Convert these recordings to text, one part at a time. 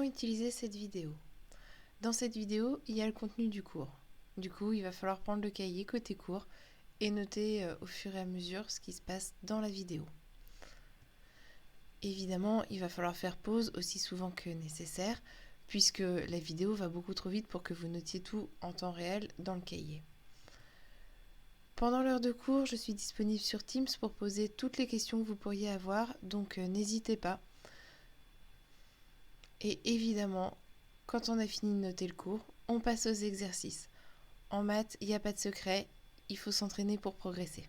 utiliser cette vidéo? Dans cette vidéo, il y a le contenu du cours. Du coup, il va falloir prendre le cahier côté cours et noter au fur et à mesure ce qui se passe dans la vidéo. Évidemment, il va falloir faire pause aussi souvent que nécessaire, puisque la vidéo va beaucoup trop vite pour que vous notiez tout en temps réel dans le cahier. Pendant l'heure de cours, je suis disponible sur Teams pour poser toutes les questions que vous pourriez avoir, donc n'hésitez pas. Et évidemment, quand on a fini de noter le cours, on passe aux exercices. En maths, il n'y a pas de secret, il faut s'entraîner pour progresser.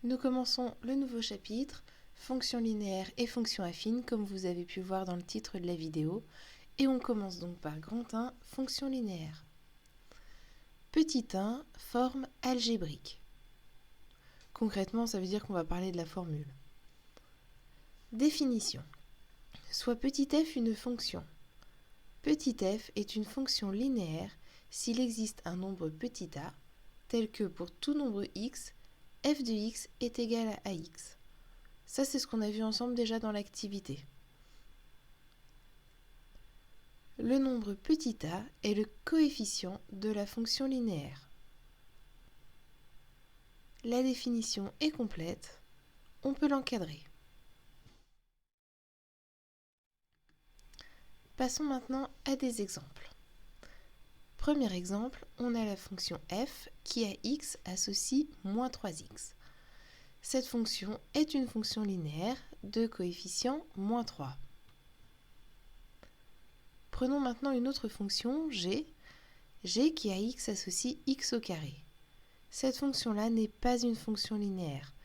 Nous commençons le nouveau chapitre, fonctions linéaires et fonctions affines, comme vous avez pu voir dans le titre de la vidéo. Et on commence donc par grand 1, fonctions linéaires. Petit 1, forme algébrique. Concrètement, ça veut dire qu'on va parler de la formule. Définition. Soit petit f une fonction. Petit f est une fonction linéaire s'il existe un nombre petit a, tel que pour tout nombre x, f de x est égal à ax. Ça, c'est ce qu'on a vu ensemble déjà dans l'activité. Le nombre petit a est le coefficient de la fonction linéaire. La définition est complète, on peut l'encadrer. Passons maintenant à des exemples. Premier exemple, on a la fonction f qui à x associe moins 3x. Cette fonction est une fonction linéaire de coefficient moins 3. Prenons maintenant une autre fonction, g qui à x associe x au carré. Cette fonction-là n'est pas une fonction linéaire,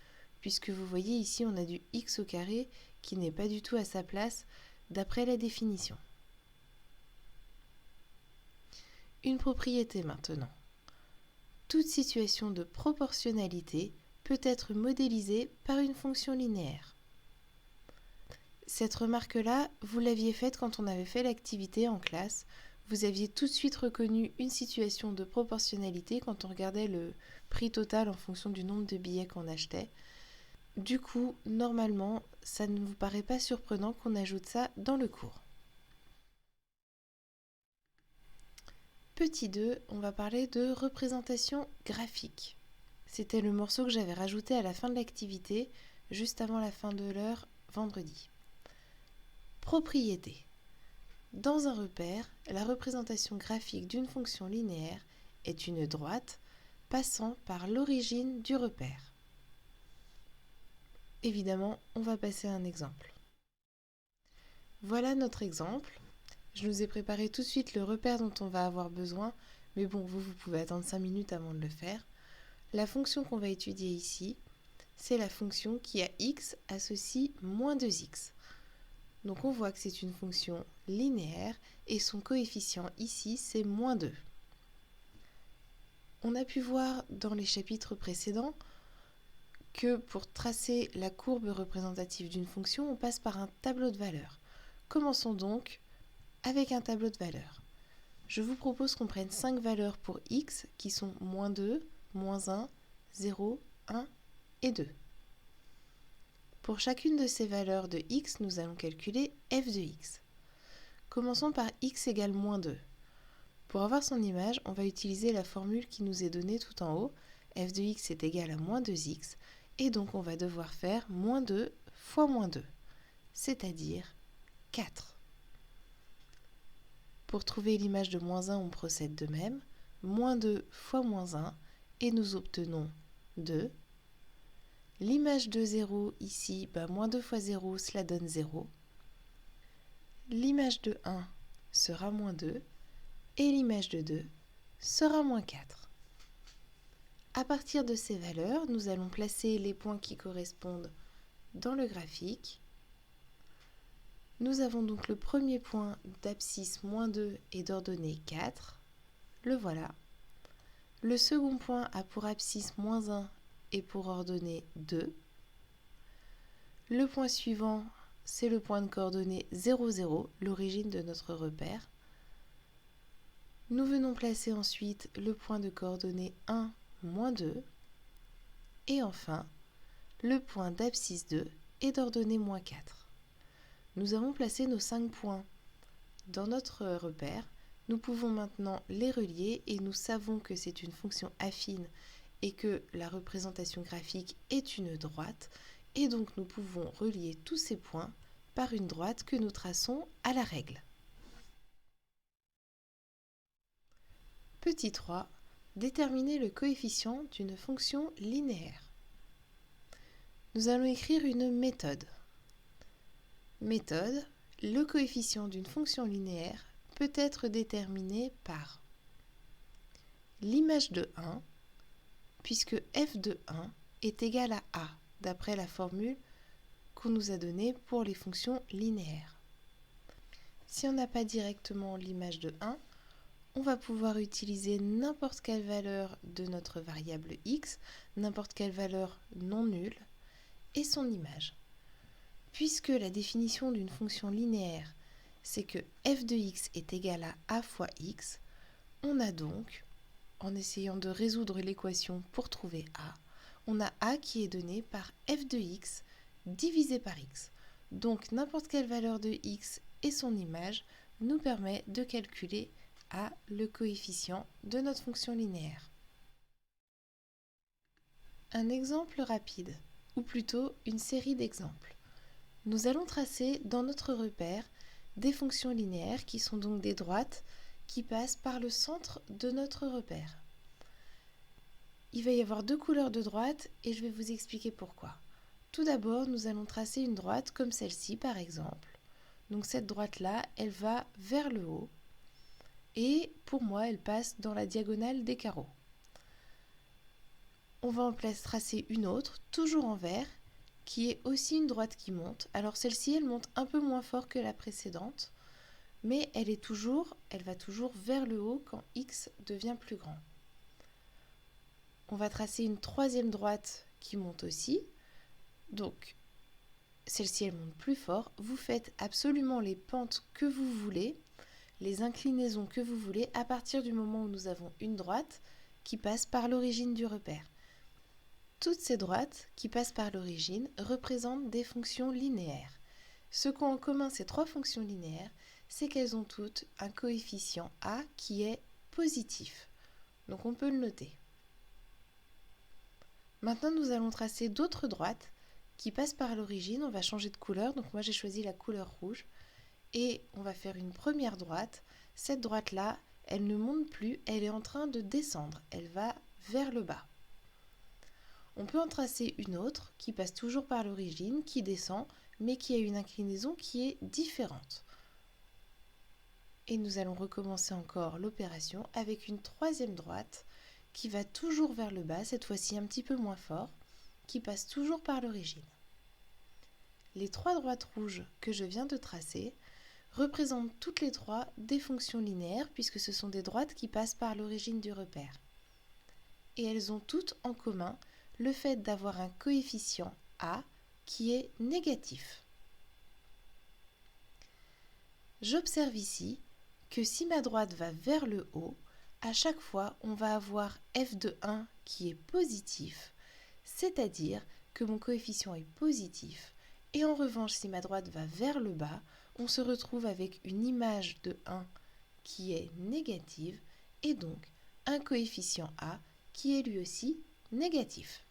puisque vous voyez ici on a du x au carré qui n'est pas du tout à sa place d'après la définition. Une propriété maintenant. Toute situation de proportionnalité peut être modélisée par une fonction linéaire. Cette remarque-là, vous l'aviez faite quand on avait fait l'activité en classe. Vous aviez tout de suite reconnu une situation de proportionnalité quand on regardait le prix total en fonction du nombre de billets qu'on achetait. Du coup, normalement, ça ne vous paraît pas surprenant qu'on ajoute ça dans le cours. Petit 2, on va parler de représentation graphique. C'était le morceau que j'avais rajouté à la fin de l'activité, juste avant la fin de l'heure vendredi. Propriété. Dans un repère, la représentation graphique d'une fonction linéaire est une droite passant par l'origine du repère. Évidemment, on va passer à un exemple. Voilà notre exemple. Je nous ai préparé tout de suite le repère dont on va avoir besoin, mais bon, vous pouvez attendre 5 minutes avant de le faire. La fonction qu'on va étudier ici, c'est la fonction qui à x associe moins 2x. Donc on voit que c'est une fonction linéaire et son coefficient ici, c'est moins 2. On a pu voir dans les chapitres précédents que pour tracer la courbe représentative d'une fonction, on passe par un tableau de valeurs. Commençons donc avec un tableau de valeurs. Je vous propose qu'on prenne 5 valeurs pour x qui sont moins 2, moins 1, 0, 1 et 2. Pour chacune de ces valeurs de x, nous allons calculer f de x. Commençons par x égale moins 2. Pour avoir son image, on va utiliser la formule qui nous est donnée tout en haut. F de x est égal à moins 2x, et donc on va devoir faire moins 2 fois moins 2, c'est-à-dire 4. Pour trouver l'image de moins 1, on procède de même. Moins 2 fois moins 1, et nous obtenons 2. L'image de 0 ici, moins 2 fois 0, cela donne 0. L'image de 1 sera moins 2, et l'image de 2 sera moins 4. À partir de ces valeurs, nous allons placer les points qui correspondent dans le graphique. Nous avons donc le premier point d'abscisse moins 2 et d'ordonnée 4. Le voilà. Le second point a pour abscisse moins 1 et pour ordonnée 2. Le point suivant, c'est le point de coordonnée 0, 0, l'origine de notre repère. Nous venons placer ensuite le point de coordonnée 1, moins 2. Et enfin, le point d'abscisse 2 et d'ordonnée -4. Nous avons placé nos 5 points dans notre repère. Nous pouvons maintenant les relier et nous savons que c'est une fonction affine et que la représentation graphique est une droite. Et donc nous pouvons relier tous ces points par une droite que nous traçons à la règle. Petit 3. Déterminer le coefficient d'une fonction linéaire. Nous allons écrire une méthode. Méthode, le coefficient d'une fonction linéaire peut être déterminé par l'image de 1, puisque f de 1 est égal à a, d'après la formule qu'on nous a donnée pour les fonctions linéaires. Si on n'a pas directement l'image de 1, on va pouvoir utiliser n'importe quelle valeur de notre variable x, n'importe quelle valeur non nulle, et son image. Puisque la définition d'une fonction linéaire, c'est que f de x est égal à a fois x, on a donc, en essayant de résoudre l'équation pour trouver a, on a a qui est donné par f de x divisé par x. Donc n'importe quelle valeur de x et son image nous permet de calculer a, le coefficient de notre fonction linéaire. Un exemple rapide, ou plutôt une série d'exemples. Nous allons tracer dans notre repère des fonctions linéaires qui sont donc des droites qui passent par le centre de notre repère. Il va y avoir 2 couleurs de droite et je vais vous expliquer pourquoi. Tout d'abord, nous allons tracer une droite comme celle-ci par exemple. Donc cette droite-là, elle va vers le haut et pour moi, elle passe dans la diagonale des carreaux. On va en tracer une autre, toujours en vert, qui est aussi une droite qui monte. Alors celle-ci, elle monte un peu moins fort que la précédente, mais elle va toujours vers le haut quand x devient plus grand. On va tracer une troisième droite qui monte aussi. Donc, celle-ci, elle monte plus fort. Vous faites absolument les pentes que vous voulez, les inclinaisons que vous voulez, à partir du moment où nous avons une droite qui passe par l'origine du repère. Toutes ces droites qui passent par l'origine représentent des fonctions linéaires. Ce qu'ont en commun ces 3 fonctions linéaires, c'est qu'elles ont toutes un coefficient a qui est positif. Donc on peut le noter. Maintenant, nous allons tracer d'autres droites qui passent par l'origine. On va changer de couleur. Donc moi, j'ai choisi la couleur rouge. Et on va faire une première droite. Cette droite-là, elle ne monte plus, elle est en train de descendre. Elle va vers le bas. On peut en tracer une autre qui passe toujours par l'origine, qui descend, mais qui a une inclinaison qui est différente. Et nous allons recommencer encore l'opération avec une troisième droite qui va toujours vers le bas, cette fois-ci un petit peu moins fort, qui passe toujours par l'origine. Les 3 droites rouges que je viens de tracer représentent toutes les 3 des fonctions linéaires puisque ce sont des droites qui passent par l'origine du repère. Et elles ont toutes en commun le fait d'avoir un coefficient a qui est négatif. J'observe ici que si ma droite va vers le haut, à chaque fois on va avoir f de 1 qui est positif, c'est-à-dire que mon coefficient est positif, et en revanche si ma droite va vers le bas, on se retrouve avec une image de 1 qui est négative, et donc un coefficient a qui est lui aussi négatif.